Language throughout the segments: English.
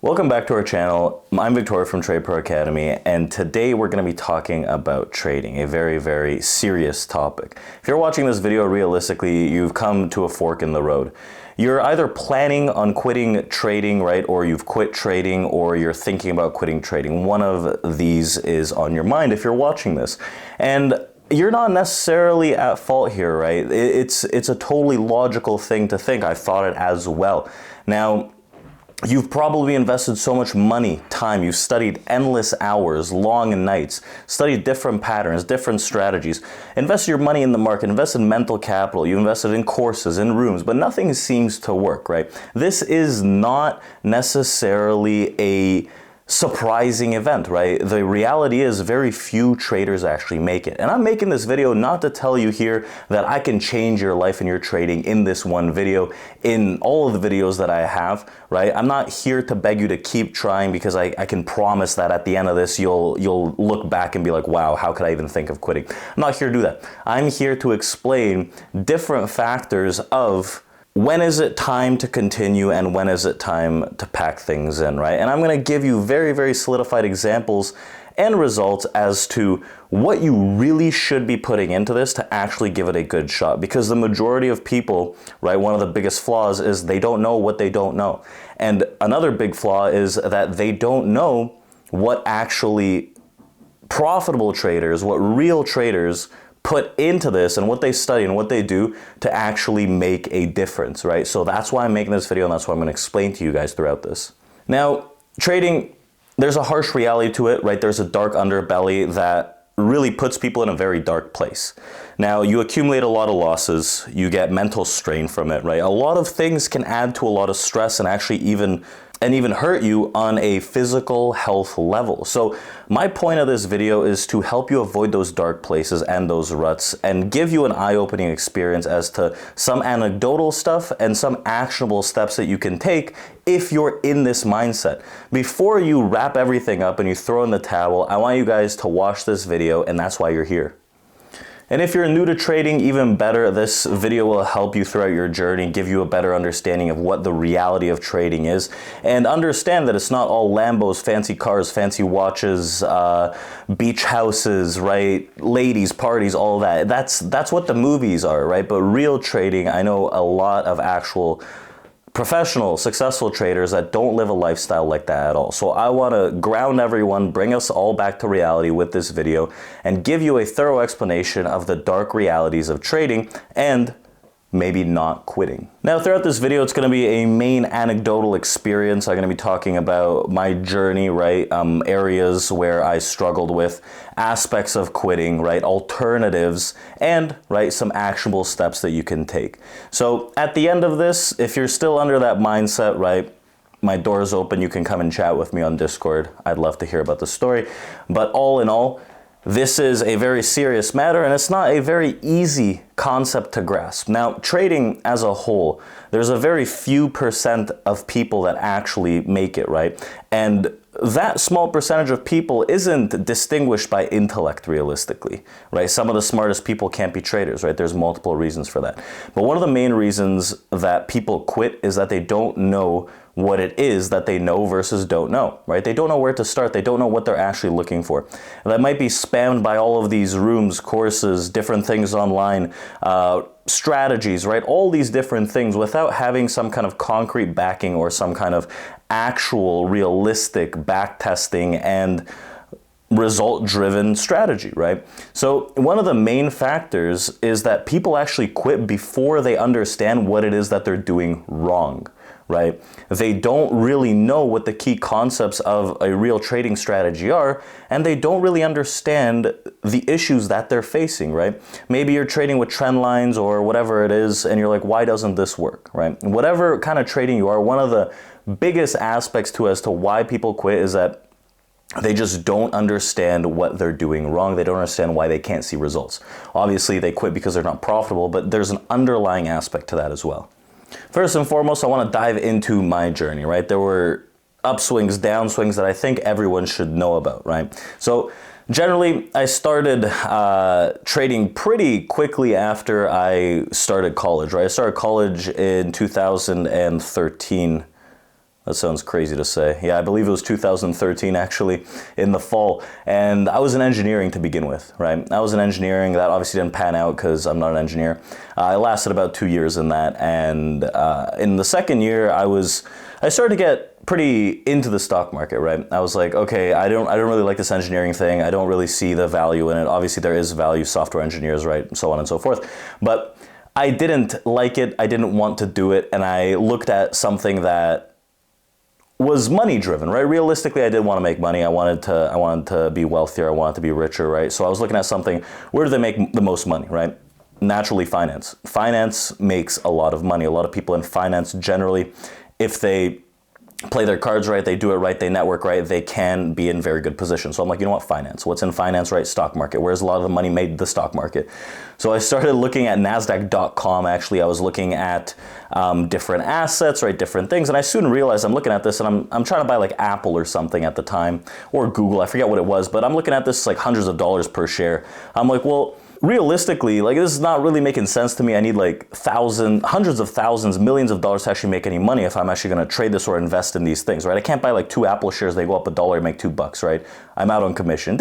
Welcome back to our channel. I'm Victoria from TRADEPRO Academy, and today we're going to be talking about trading, a very, very serious topic. If you're watching this video, realistically, you've come to a fork in the road. You're either planning on quitting trading, right, or you've quit trading, or you're thinking about quitting trading. One of these is on your mind if you're watching this. And you're not necessarily at fault here, right? It's a totally logical thing to think. I thought it as well. Now, you've probably invested so much money, time, you've studied endless hours, long nights, studied different patterns, different strategies, invested your money in the market, invested mental capital, you invested in courses, in rooms, but nothing seems to work, right? This is not necessarily a surprising event, right? The reality is very few traders actually make it. And I'm making this video not to tell you here that I can change your life and your trading in this one video, in all of the videos that I have, right? I'm not here to beg you to keep trying because I can promise that at the end of this, you'll look back and be like, wow, how could I even think of quitting? I'm not here to do that. I'm here to explain different factors of when is it time to continue and when is it time to pack things in, right? And I'm going to give you very, very solidified examples and results as to what you really should be putting into this to actually give it a good shot. Because the majority of people, right, one of the biggest flaws is they don't know what they don't know. And another big flaw is that they don't know what actually profitable traders, what real traders put into this and what they study and what they do to actually make a difference, right? So that's why I'm making this video, and that's what I'm going to explain to you guys throughout this. Now, trading, there's a harsh reality to it, right? There's a dark underbelly that really puts people in a very dark place. Now, you accumulate a lot of losses, you get mental strain from it, right? A lot of things can add to a lot of stress and actually even hurt you on a physical health level. So my point of this video is to help you avoid those dark places and those ruts and give you an eye-opening experience as to some anecdotal stuff and some actionable steps that you can take if you're in this mindset. Before you wrap everything up and you throw in the towel, I want you guys to watch this video, and that's why you're here. And if you're new to trading, even better, this video will help you throughout your journey, give you a better understanding of what the reality of trading is, and understand that it's not all Lambos, fancy cars, fancy watches, beach houses, right? Ladies, parties, all that. That's what the movies are, right? But real trading, I know a lot of actual professional, successful traders that don't live a lifestyle like that at all. So I want to ground everyone, bring us all back to reality with this video, and give you a thorough explanation of the dark realities of trading and maybe not quitting. Now, throughout this video, it's going to be a main anecdotal experience. I'm going to be talking about my journey, right? Areas where I struggled with, aspects of quitting, right? Alternatives, and, right, some actionable steps that you can take. So at the end of this, if you're still under that mindset, right, my door's open. You can come and chat with me on Discord. I'd love to hear about the story. But all in all, this is a very serious matter, and it's not a very easy concept to grasp. Now, trading as a whole, there's a very few percent of people that actually make it, right? And that small percentage of people isn't distinguished by intellect realistically, right? Some of the smartest people can't be traders, right? There's multiple reasons for that. But one of the main reasons that people quit is that they don't know what it is that they know versus don't know, right? They don't know where to start. They don't know what they're actually looking for. And that might be spammed by all of these rooms, courses, different things online, strategies, right? All these different things without having some kind of concrete backing or some kind of actual realistic back testing and result-driven strategy, right? So one of the main factors is that people actually quit before they understand what it is that they're doing wrong, right? They don't really know what the key concepts of a real trading strategy are, and they don't really understand the issues that they're facing, right? Maybe you're trading with trend lines or whatever it is, and you're like, why doesn't this work, right? Whatever kind of trading you are, one of the biggest aspects as to why people quit is that they just don't understand what they're doing wrong. They don't understand why they can't see results. Obviously, they quit because they're not profitable, but there's an underlying aspect to that as well. First and foremost, I want to dive into my journey, right? There were upswings, downswings that I think everyone should know about, right? So generally, I started trading pretty quickly after I started college, right? I started college in 2013. That sounds crazy to say. Yeah, I believe it was 2013 actually, in the fall. And I was in engineering to begin with, right? I was in engineering. That obviously didn't pan out because I'm not an engineer. I lasted about 2 years in that. And in the second year, I started to get pretty into the stock market, right? I was like, okay, I don't really like this engineering thing. I don't really see the value in it. Obviously there is value, software engineers, right? So on and so forth. But I didn't like it. I didn't want to do it. And I looked at something that was money driven, right? Realistically, I did want to make money. I wanted to be wealthier. I wanted to be richer, right? So I was looking at something, where do they make the most money, right? Naturally, finance. Finance makes a lot of money. A lot of people in finance generally, if they play their cards right, they do it right, they network right, they can be in very good position. So I'm like, you know what, finance. What's in finance, right? Stock market. Where's a lot of the money made? The stock market. So I started looking at NASDAQ.com. Actually, I was looking at different assets, right? Different things. And I soon realized I'm looking at this and I'm trying to buy like Apple or something at the time, or Google. I forget what it was, but I'm looking at this like hundreds of dollars per share. I'm like, well, realistically, like this is not really making sense to me. I need like hundreds of thousands, millions of dollars to actually make any money if I'm actually going to trade this or invest in these things, right? I can't buy like 2 Apple shares, they go up $1 and make $2, right? I'm out on commission.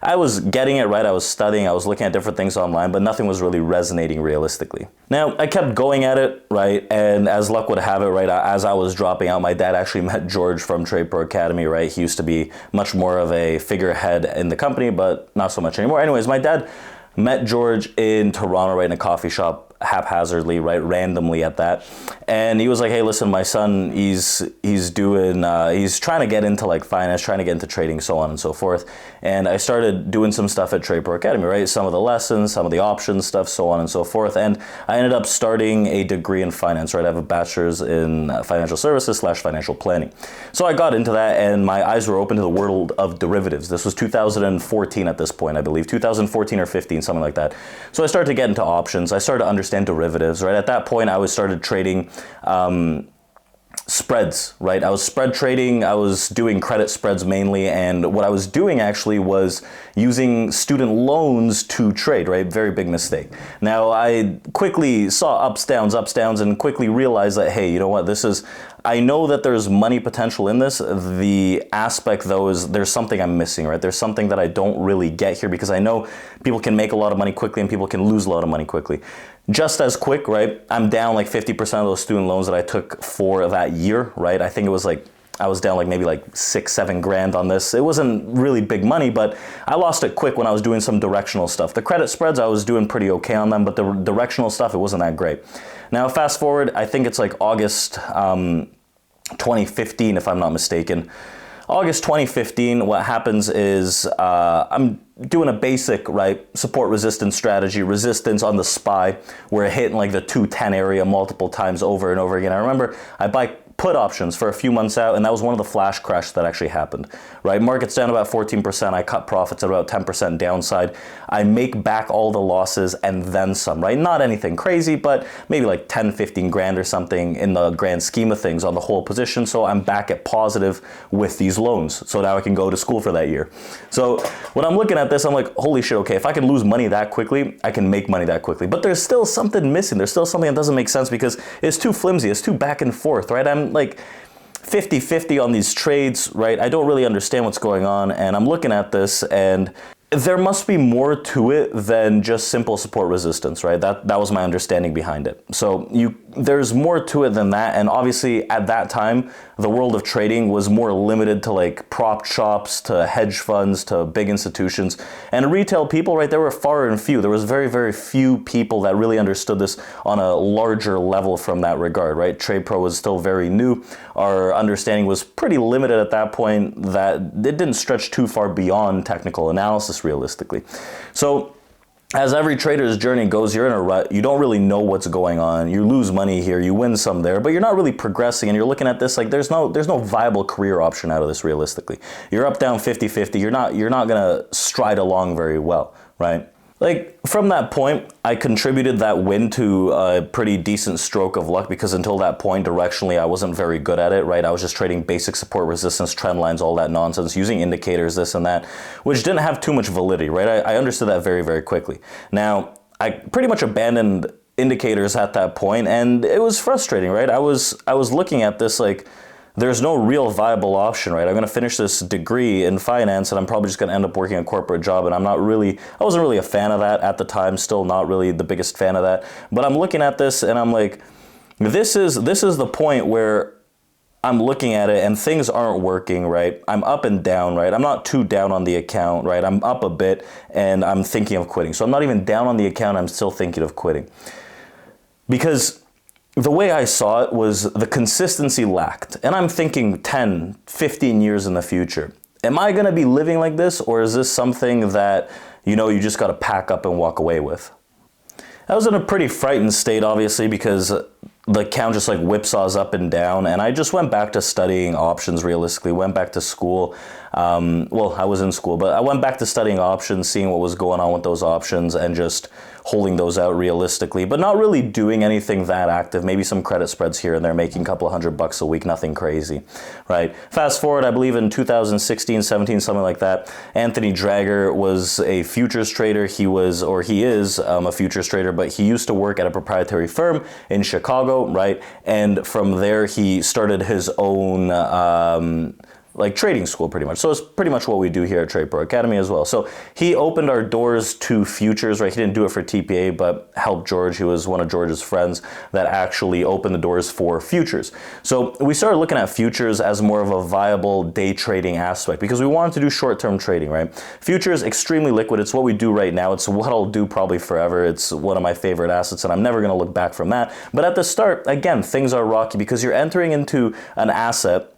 I was getting it right. I was studying, I was looking at different things online, but nothing was really resonating realistically. Now, I kept going at it, right? And as luck would have it, right, as I was dropping out, my dad actually met George from TRADEPRO Academy, right? He used to be much more of a figurehead in the company, but not so much anymore. Anyways, my dad met George in Toronto, right, in a coffee shop, haphazardly, right, randomly at that. And he was like, hey, listen, my son, he's trying to get into like finance, trying to get into trading, so on and so forth. And I started doing some stuff at TRADEPRO Academy, right? Some of the lessons, some of the options stuff, so on and so forth. And I ended up starting a degree in finance, right? I have a bachelor's in financial services / financial planning. So I got into that and my eyes were open to the world of derivatives. This was 2014 at this point, I believe, 2014 or 15, something like that. So I started to get into options. I started to understand derivatives, right? At that point, I started trading spreads, right? I was spread trading. I was doing credit spreads mainly. And what I was doing actually was using student loans to trade, right? Very big mistake. Now, I quickly saw ups, downs, and quickly realized that, hey, you know what? I know that there's money potential in this. The aspect, though, is there's something I'm missing, right? There's something that I don't really get here because I know people can make a lot of money quickly and people can lose a lot of money quickly. Just as quick, right? I'm down like 50% of those student loans that I took for that year, right? I think it was like, I was down like maybe like 6-7 grand on this. It wasn't really big money, but I lost it quick when I was doing some directional stuff. The credit spreads, I was doing pretty okay on them, but the directional stuff, it wasn't that great. Now, fast forward, I think it's like August 2015, if I'm not mistaken. August 2015, what happens is I'm doing a basic, right, support resistance strategy, resistance on the SPY. We're hitting like the 210 area multiple times over and over again. I remember I buy put options for a few months out, and that was one of the flash crashes that actually happened, right? Market's down about 14%. I cut profits at about 10% downside. I make back all the losses and then some, right? Not anything crazy, but maybe like 10, 15 grand or something in the grand scheme of things on the whole position. So I'm back at positive with these loans. So now I can go to school for that year. So when I'm looking at this, I'm like, holy shit, okay, if I can lose money that quickly, I can make money that quickly. But there's still something missing. There's still something that doesn't make sense because it's too flimsy. It's too back and forth, right? I'm like 50-50 on these trades, right? I don't really understand what's going on, and I'm looking at this, and there must be more to it than just simple support resistance, right? That was my understanding behind it. So there's more to it than that, and obviously at that time, the world of trading was more limited to like prop shops, to hedge funds, to big institutions, and retail people, right? There were far and few. There was very, very few people that really understood this on a larger level from that regard, right? TradePro was still very new. Our understanding was pretty limited at that point, that it didn't stretch too far beyond technical analysis realistically. So as every trader's journey goes, you're in a rut. You don't really know what's going on. You lose money here, you win some there, but you're not really progressing, and you're looking at this like there's no viable career option out of this realistically. You're up, down 50-50. You're not gonna stride along very well, right? Like from that point, I contributed that win to a pretty decent stroke of luck because until that point, directionally, I wasn't very good at it, right? I was just trading basic support resistance, trend lines, all that nonsense, using indicators, this and that, which didn't have too much validity, right? I understood that very, very quickly. Now, I pretty much abandoned indicators at that point, and it was frustrating, right? I was looking at this like, there's no real viable option, right? I'm going to finish this degree in finance and I'm probably just going to end up working a corporate job. And I wasn't really a fan of that at the time, still not really the biggest fan of that. But I'm looking at this and I'm like, this is the point where I'm looking at it and things aren't working, right? I'm up and down, right? I'm not too down on the account, right? I'm up a bit and I'm thinking of quitting. So I'm not even down on the account, I'm still thinking of quitting. Because the way I saw it was the consistency lacked. And I'm thinking 10, 15 years in the future. Am I gonna be living like this, or is this something that, you know, you just gotta pack up and walk away with? I was in a pretty frightened state, obviously, because the account just like whipsaws up and down, and I just went back to studying options realistically, went back to school. Well, I was in school, but I went back to studying options, seeing what was going on with those options and just holding those out realistically, but not really doing anything that active, maybe some credit spreads here and there, making a couple of $100 a week, nothing crazy, right? Fast forward, I believe in 2016, 17, something like that, Anthony Drager was a futures trader. He is a futures trader, but he used to work at a proprietary firm in Chicago, right? And from there, he started his own like trading school pretty much. So it's pretty much what we do here at TRADEPRO Academy as well. So he opened our doors to futures, right? He didn't do it for TPA, but helped George, who was one of George's friends, that actually opened the doors for futures. So we started looking at futures as more of a viable day trading aspect because we wanted to do short-term trading, right? Futures, extremely liquid. It's what we do right now. It's what I'll do probably forever. It's one of my favorite assets and I'm never gonna look back from that. But at the start, again, things are rocky because you're entering into an asset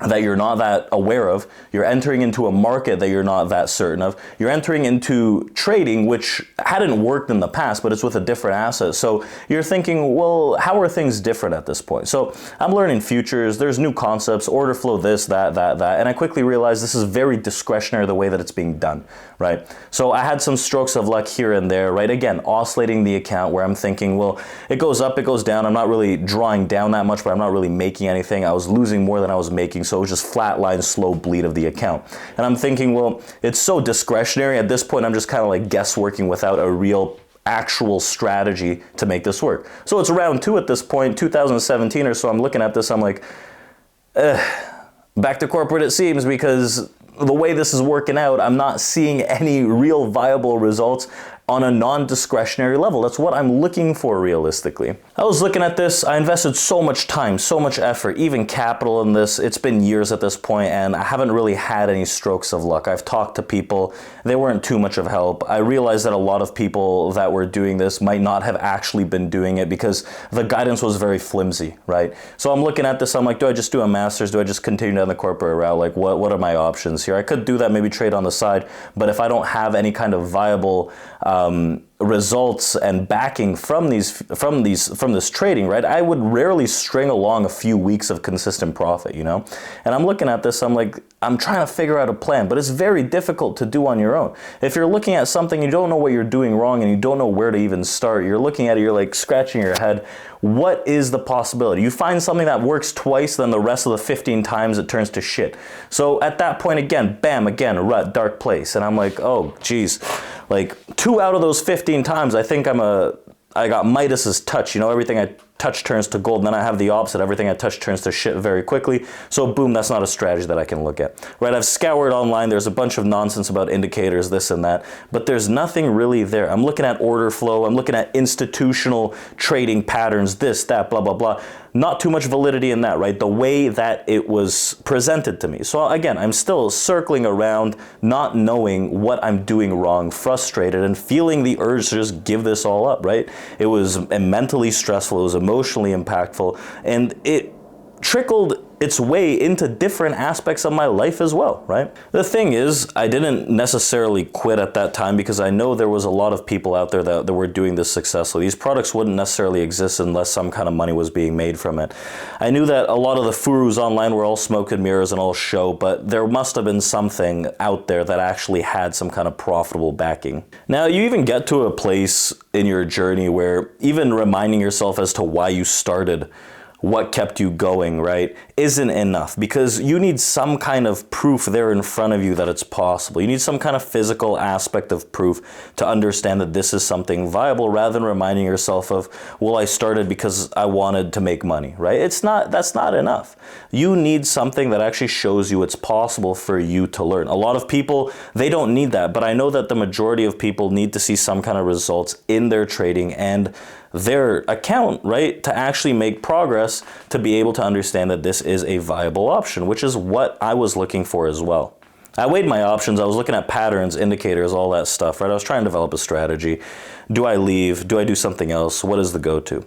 that you're not that aware of. You're entering into a market that you're not that certain of. You're entering into trading, which hadn't worked in the past, but it's with a different asset. So you're thinking, well, how are things different at this point? So I'm learning futures, there's new concepts, order flow, this, that, and I quickly realized this is very discretionary the way that it's being done, right? So I had some strokes of luck here and there, right? Again, oscillating the account where I'm thinking, well, it goes up, it goes down. I'm not really drawing down that much, but I'm not really making anything. I was losing more than I was making. So it was just flatline, slow bleed of the account. And I'm thinking, well, it's so discretionary. At this point, I'm just kind of like guessworking without a real actual strategy to make this work. So it's round two at this point, 2017 or so. I'm looking at this, I'm like, back to corporate it seems, because the way this is working out, I'm not seeing any real viable results on a non-discretionary level. That's what I'm looking for realistically. I was looking at this, I invested so much time, so much effort, even capital in this. It's been years at this point and I haven't really had any strokes of luck. I've talked to people, they weren't too much of help. I realized that a lot of people that were doing this might not have actually been doing it because the guidance was very flimsy, right? So I'm looking at this, I'm like, do I just do a master's? Do I just continue down the corporate route? Like what are my options here? I could do that, maybe trade on the side, but if I don't have any kind of viable results and backing from this trading, right, I would rarely string along a few weeks of consistent profit, you know? And I'm looking at this, I'm like, I'm trying to figure out a plan, but it's very difficult to do on your own. If you're looking at something, you don't know what you're doing wrong and you don't know where to even start, you're looking at it, you're like scratching your head. What is the possibility? You find something that works twice, then the rest of the 15 times it turns to shit. So at that point, again, bam, again, rut, dark place. And I'm like, oh, geez, like 2 out of those 15 times, I think I got Midas's touch, you know, everything I touch turns to gold, and then I have the opposite, everything I touch turns to shit very quickly. So boom, that's not a strategy that I can look at, right? I've scoured online, there's a bunch of nonsense about indicators, this and that, but there's nothing really there. I'm looking at order flow, I'm looking at institutional trading patterns, this, that, blah, blah, blah. Not too much validity in that, right? The way that it was presented to me. So again, I'm still circling around, not knowing what I'm doing wrong, frustrated, and feeling the urge to just give this all up, right? It was mentally stressful, it was emotionally impactful, and it trickled its way into different aspects of my life as well, right? The thing is, I didn't necessarily quit at that time because I know there was a lot of people out there that were doing this successfully. These products wouldn't necessarily exist unless some kind of money was being made from it. I knew that a lot of the furus online were all smoke and mirrors and all show, but there must have been something out there that actually had some kind of profitable backing. Now, you even get to a place in your journey where even reminding yourself as to why you started what kept you going, right, isn't enough, because you need some kind of proof there in front of you that it's possible. You need some kind of physical aspect of proof to understand that this is something viable, rather than reminding yourself of, well, I started because I wanted to make money, right? That's not enough. You need something that actually shows you it's possible for you to learn. A lot of people, they don't need that, but I know that the majority of people need to see some kind of results in their trading and their account, right, to actually make progress, to be able to understand that this is a viable option, which is what I was looking for as well. I weighed my options. I was looking at patterns, indicators, all that stuff, right? I was trying to develop a strategy. Do I leave? Do I do something else? What is the go-to?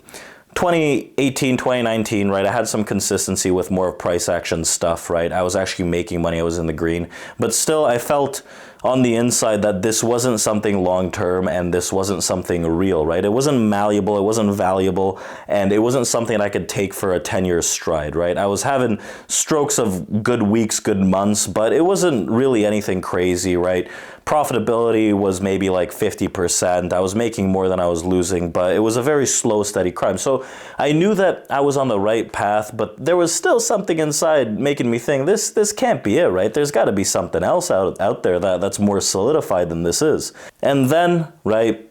2018, 2019, right, I had some consistency with more price action stuff, right? I was actually making money. I was in the green. But still, I felt on the inside that this wasn't something long-term and this wasn't something real, right? It wasn't malleable, it wasn't valuable, and it wasn't something I could take for a 10-year stride, right? I was having strokes of good weeks, good months, but it wasn't really anything crazy, right? Profitability was maybe like 50%. I was making more than I was losing, but it was a very slow, steady climb. So I knew that I was on the right path, but there was still something inside making me think, this can't be it, right? There's got to be something else out there that's more solidified than this is. And then, right,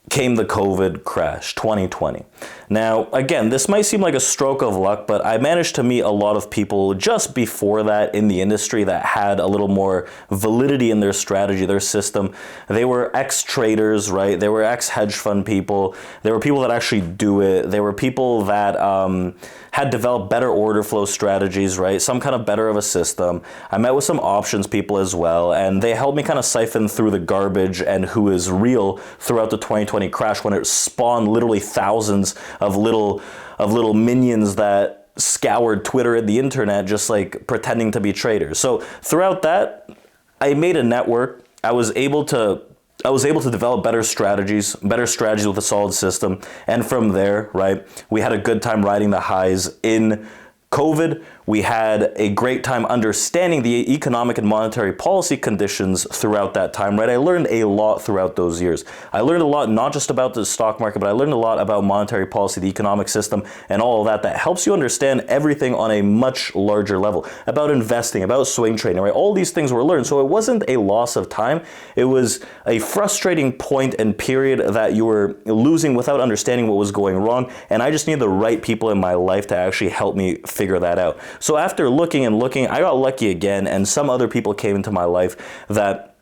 came the COVID crash, 2020. Now, again, this might seem like a stroke of luck, but I managed to meet a lot of people just before that in the industry that had a little more validity in their strategy, their system. They were ex-traders, right? They were ex-hedge fund people. They were people that actually do it. They were people that had developed better order flow strategies, right? Some kind of better of a system. I met with some options people as well, and they helped me kind of siphon through the garbage and who is real throughout the 2020 crash, when it spawned literally thousands of little minions that scoured Twitter and the internet just like pretending to be traders. So throughout that, I made a network. I was able to develop better strategies with a solid system. And from there, right, we had a good time riding the highs in COVID. We had a great time understanding the economic and monetary policy conditions throughout that time, right? I learned a lot throughout those years. I learned a lot, not just about the stock market, but I learned a lot about monetary policy, the economic system, and all of that helps you understand everything on a much larger level, about investing, about swing trading, right? All these things were learned. So it wasn't a loss of time. It was a frustrating point and period that you were losing without understanding what was going wrong. And I just needed the right people in my life to actually help me figure that out. So after looking and looking, I got lucky again, and some other people came into my life that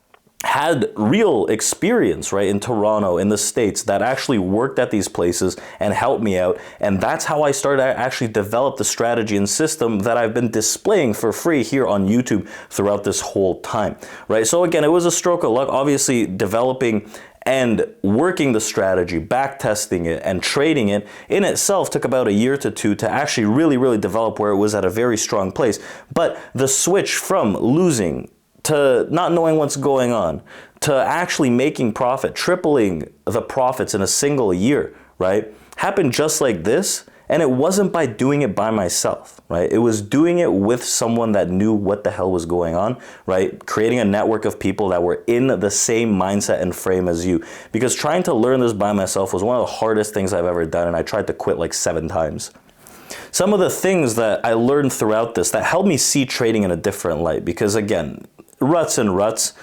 had real experience, right, in Toronto, in the States, that actually worked at these places and helped me out. And that's how I started to actually develop the strategy and system that I've been displaying for free here on YouTube throughout this whole time, right? So again, it was a stroke of luck, obviously developing and working the strategy, back testing it, and trading it in itself took about a year to two to actually really develop where it was at a very strong place. But the switch from losing to not knowing what's going on to actually making profit, tripling the profits in a single year, right, happened just like this. And it wasn't by doing it by myself, right? It was doing it with someone that knew what the hell was going on, right? Creating a network of people that were in the same mindset and frame as you. Because trying to learn this by myself was one of the hardest things I've ever done, and I tried to quit like 7 times. Some of the things that I learned throughout this that helped me see trading in a different light, because again, ruts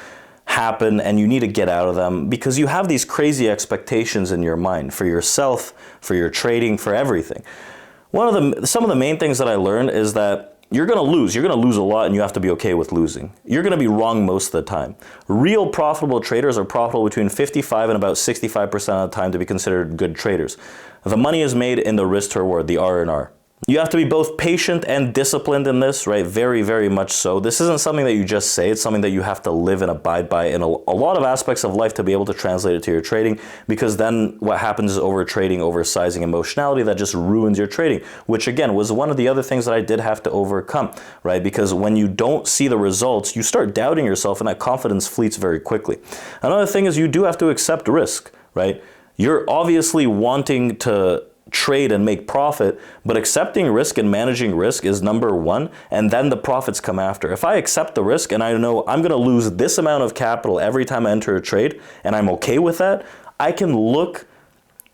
happen and you need to get out of them because you have these crazy expectations in your mind for yourself, for your trading, for everything. Some of the main things that I learned is that you're going to lose. You're going to lose a lot and you have to be okay with losing. You're going to be wrong most of the time. Real profitable traders are profitable between 55 and about 65% of the time to be considered good traders. The money is made in the risk to reward, the R&R. You have to be both patient and disciplined in this, right? Very much so. This isn't something that you just say. It's something that you have to live and abide by in a lot of aspects of life to be able to translate it to your trading, because then what happens is over trading, oversizing emotionality that just ruins your trading, which again was one of the other things that I did have to overcome, right? Because when you don't see the results, you start doubting yourself and that confidence fleets very quickly. Another thing is you do have to accept risk, right? You're obviously wanting to trade and make profit, but accepting risk and managing risk is number one, and then the profits come after. If I accept the risk and I know I'm going to lose this amount of capital every time I enter a trade, and I'm okay with that, I can look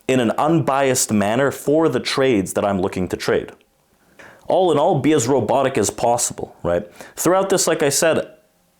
in an unbiased manner for the trades that I'm looking to trade. all in all, be as robotic as possible, right? Throughout this, like I said,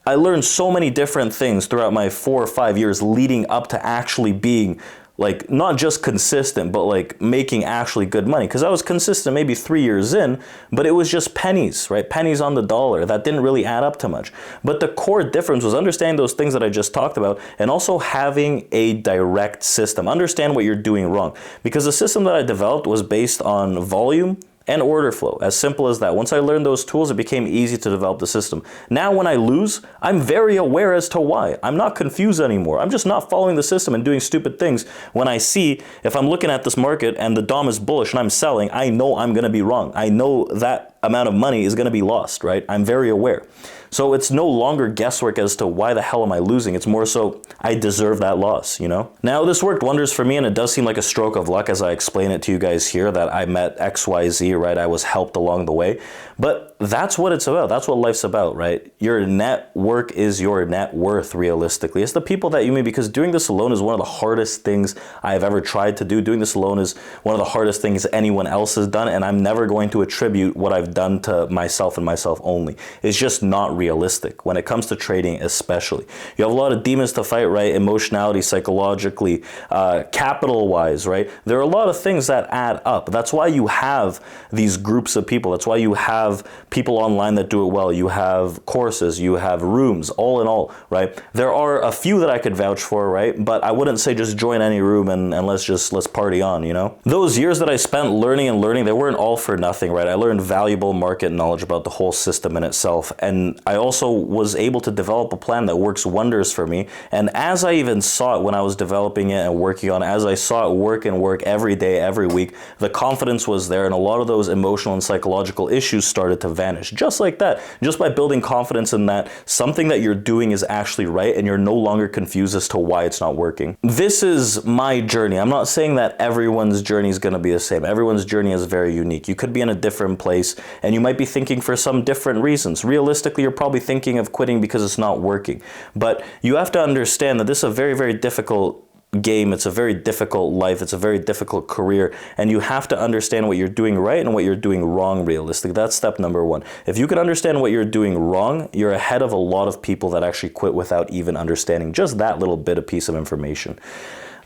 I learned so many different things throughout my 4 or 5 years leading up to actually being like not just consistent, but like making actually good money. Because I was consistent maybe 3 years in, but it was just pennies, right? Pennies on the dollar. That didn't really add up to much. But the core difference was understanding those things that I just talked about and also having a direct system. Understand what you're doing wrong. Because the system that I developed was based on volume and order flow, as simple as that. Once I learned those tools, it became easy to develop the system. Now when I lose, I'm very aware as to why. I'm not confused anymore. I'm just not following the system and doing stupid things. When I see, if I'm looking at this market and the DOM is bullish and I'm selling, I know I'm gonna be wrong. I know that amount of money is gonna be lost, right? I'm very aware. So it's no longer guesswork as to why the hell am I losing. It's more so I deserve that loss, you know? Now this worked wonders for me, and it does seem like a stroke of luck as I explain it to you guys here that I met XYZ, right? I was helped along the way. But that's what it's about. That's what life's about, right? Your network is your net worth, realistically. It's the people that you meet, because doing this alone is one of the hardest things I've ever tried to do. Doing this alone is one of the hardest things anyone else has done, and I'm never going to attribute what I've done to myself and myself only. It's just not realistic when it comes to trading, especially. You have a lot of demons to fight, right? Emotionality, psychologically, capital-wise, right? There are a lot of things that add up. That's why you have these groups of people. That's why you have people online that do it well. You have courses, you have rooms, all in all, right? There are a few that I could vouch for, right? But I wouldn't say just join any room and let's party on, you know? Those years that I spent learning and learning, they weren't all for nothing, right? I learned valuable market knowledge about the whole system in itself. And I also was able to develop a plan that works wonders for me. And as I even saw it when I was developing it and working on it, as I saw it work every day, every week, the confidence was there, and a lot of those emotional and psychological issues started to vanish. Just like that, just by building confidence in that something that you're doing is actually right and you're no longer confused as to why it's not working. This is my journey. I'm not saying that everyone's journey is going to be the same. Everyone's journey is very unique. You could be in a different place and you might be thinking for some different reasons. Realistically, you're probably thinking of quitting because it's not working. But you have to understand that this is a very, very difficult game. It's a very difficult life. It's a very difficult career, and you have to understand what you're doing right and what you're doing wrong realistically. That's step number one. If you can understand what you're doing wrong, you're ahead of a lot of people that actually quit without even understanding just that little bit of piece of information.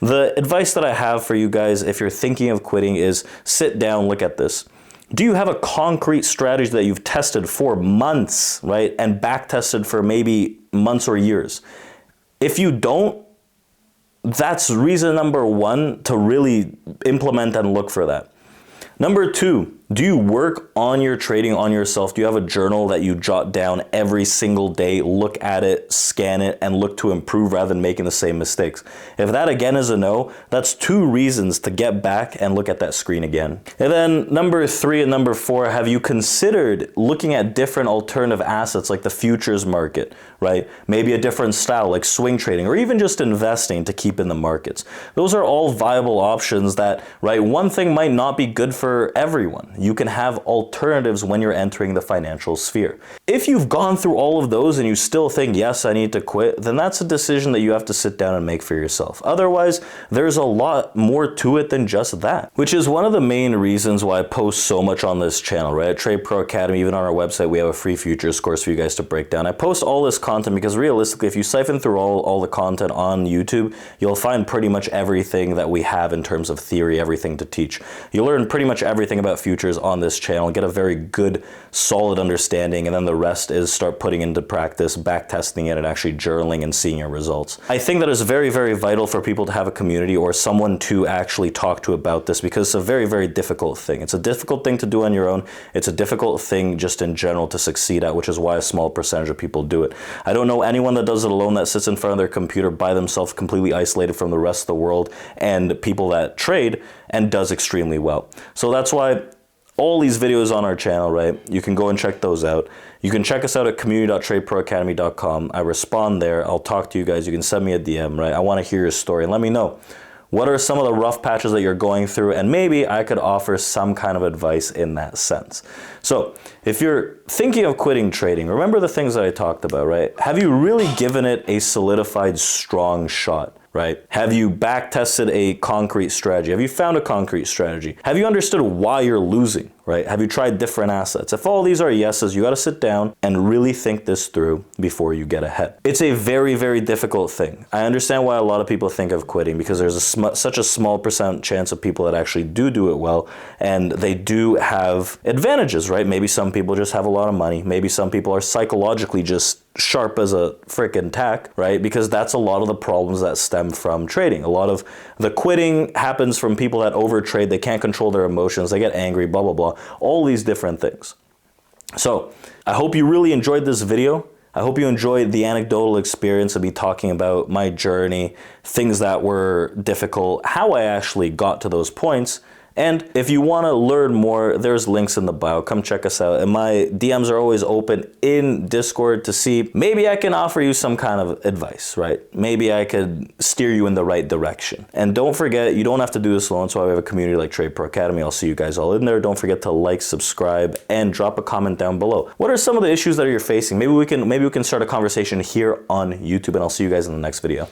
The advice that I have for you guys, if you're thinking of quitting, is sit down, look at this. Do you have a concrete strategy that you've tested for months, right, and back tested for maybe months or years? If you don't, that's reason number one to really implement and look for that. Number two, do you work on your trading on yourself? Do you have a journal that you jot down every single day, look at it, scan it, and look to improve rather than making the same mistakes? If that again is a no, that's two reasons to get back and look at that screen again. And then number three and number four, have you considered looking at different alternative assets like the futures market, right? Maybe a different style like swing trading, or even just investing to keep in the markets. Those are all viable options that, right, one thing might not be good for everyone. You can have alternatives when you're entering the financial sphere. If you've gone through all of those and you still think, yes, I need to quit, then that's a decision that you have to sit down and make for yourself. Otherwise, there's a lot more to it than just that, which is one of the main reasons why I post so much on this channel, right? At TRADEPRO Academy, even on our website, we have a free futures course for you guys to break down. I post all this content because realistically, if you siphon through all the content on YouTube, you'll find pretty much everything that we have in terms of theory, everything to teach. You'll learn pretty much everything about futures on this channel, get a very good, solid understanding, and then the rest is start putting into practice, back testing it, and actually journaling and seeing your results. I think that is very, very vital for people to have a community or someone to actually talk to about this, because it's a very, very difficult thing. It's a difficult thing to do on your own. It's a difficult thing just in general to succeed at, which is why a small percentage of people do it. I don't know anyone that does it alone, that sits in front of their computer by themselves, completely isolated from the rest of the world, and people that trade and does extremely well. So that's why all these videos on our channel, right? You can go and check those out. You can check us out at community.tradeproacademy.com. I respond there. I'll talk to you guys. You can send me a DM, right? I want to hear your story and let me know. What are some of the rough patches that you're going through? And maybe I could offer some kind of advice in that sense. So if you're thinking of quitting trading, remember the things that I talked about, right? Have you really given it a solidified, strong shot? Right? Have you back tested a concrete strategy? Have you found a concrete strategy? Have you understood why you're losing? right? Have you tried different assets? If all these are yeses, you got to sit down and really think this through before you get ahead. It's a very, very difficult thing. I understand why a lot of people think of quitting, because there's such a small percent chance of people that actually do it well, and they do have advantages, right? Maybe some people just have a lot of money. Maybe some people are psychologically just sharp as a freaking tack, right? Because that's a lot of the problems that stem from trading. A lot of the quitting happens from people that overtrade. They can't control their emotions. They get angry, blah, blah, blah. All these different things. So I hope you really enjoyed this video. I hope you enjoyed the anecdotal experience of me talking about my journey, things that were difficult, how I actually got to those points. And if you want to learn more, there's links in the bio. Come check us out. And my DMs are always open in Discord to see maybe I can offer you some kind of advice, right? Maybe I could steer you in the right direction. And don't forget, you don't have to do this alone. So I have a community like TRADEPRO Academy. I'll see you guys all in there. Don't forget to like, subscribe, and drop a comment down below. What are some of the issues that you're facing? Maybe we can start a conversation here on YouTube, and I'll see you guys in the next video.